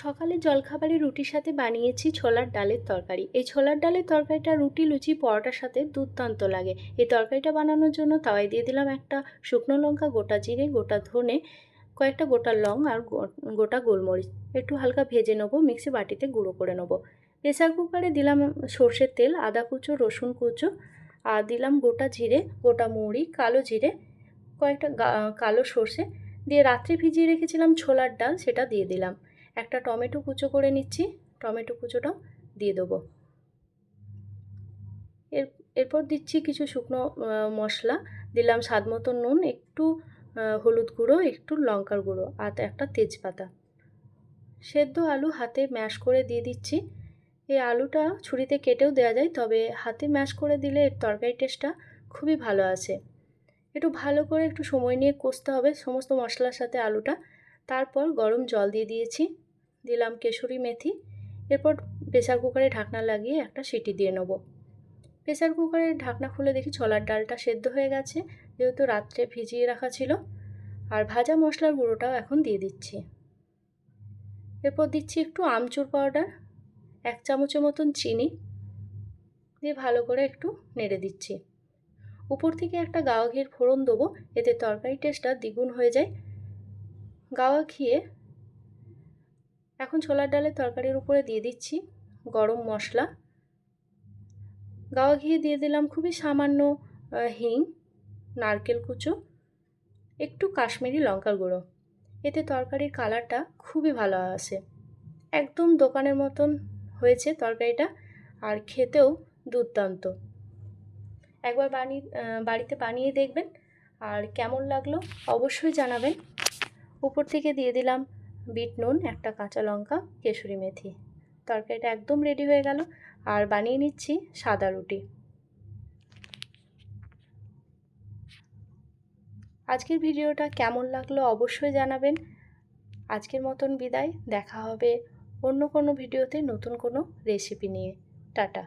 সকালে জলখাবারে রুটির সাথে বানিয়েছি ছোলার ডালের তরকারি। এই ছোলার ডালের তরকারিটা রুটি, লুচি, পরোটার সাথে দুর্দান্ত লাগে। এই তরকারিটা বানানোর জন্য তাওয়ায় দিয়ে দিলাম একটা শুকনো লঙ্কা, গোটা জিরে, গোটা ধনে, কয়েকটা গোটা লং আর গোটা গোলমরিচ। একটু হালকা ভেজে নেবো, মিক্সি বাটিতে গুঁড়ো করে নেবো। প্রেসার কুকারে দিলাম সর্ষের তেল, আদা কুচো, রসুন কুচো, আর দিলাম গোটা জিরে, গোটা মৌরি, কালো জিরে, কয়েকটা কালো সর্ষে দিয়ে রাত্রে ভিজিয়ে রেখেছিলাম ছোলার ডাল, সেটা দিয়ে দিলাম। একটা টমেটো কুচো করে নিচ্ছি, টমেটো কুচোটাও দিয়ে দেবো। এরপর দিচ্ছি কিছু শুকনো মশলা, দিলাম স্বাদ মতো নুন, একটু হলুদ গুঁড়ো, একটু লঙ্কার গুঁড়ো আর একটা তেজপাতা। সেদ্ধ আলু হাতে ম্যাশ করে দিয়ে দিচ্ছি। এই আলুটা ছুরিতে কেটেও দেওয়া যায়, তবে হাতে ম্যাশ করে দিলে এর তরকারি টেস্টটা খুবই ভালো আসে। একটু ভালো করে একটু সময় নিয়ে কষতে হবে সমস্ত মশলার সাথে আলুটা। তারপর গরম জল দিয়ে দিয়েছি, দিলাম কেশরি মেথি। এরপর প্রেসার কুকারে ঢাকনা লাগিয়ে একটা সিটি দিয়ে নেব। প্রেসার কুকারের ঢাকনা খুলে দেখি ছোলার ডালটা সেদ্ধ হয়ে গেছে, যেহেতু রাত্রে ভিজিয়ে রাখা ছিল। আর ভাজা মশলার গুঁড়োটাও এখন দিয়ে দিচ্ছি। এরপর দিচ্ছি একটু আমচুর পাউডার, 1 চামচের মতন চিনি দিয়ে ভালো করে একটু নেড়ে দিচ্ছি। উপর থেকে একটা গাওয়া ঘির ফোড়ন দেবো, এতে তরকারি টেস্টটা দ্বিগুণ হয়ে যায়। গাওয়া ঘিয়ে এখন ছোলার ডালের তরকারির উপরে দিয়ে দিচ্ছি গরম মশলা। গাওয়া ঘিয়ে দিয়ে দিলাম খুবই সামান্য হিং, নারকেল কুচো, একটু কাশ্মীরি লঙ্কার গুঁড়ো। এতে তরকারির কালারটা খুবই ভালো আসে। একদম দোকানের মতন হয়েছে তরকারিটা, আর খেতেও দুর্দান্ত। একবার বাড়িতে বানিয়ে দেখবেন, আর কেমন লাগলো অবশ্যই জানাবেন। উপর থেকে দিয়ে দিলাম বিট নুন, একটা কাঁচা লঙ্কা, কেশরি মেথি। তরকারিটা একদম রেডি হয়ে গেল। আর বানিয়ে নিচ্ছি সাদা রুটি। আজকের ভিডিওটা কেমন লাগলো অবশ্যই জানাবেন। আজকের মতন বিদায়, দেখা হবে অন্য কোনো ভিডিওতে নতুন কোনো রেসিপি নিয়ে। টাটা।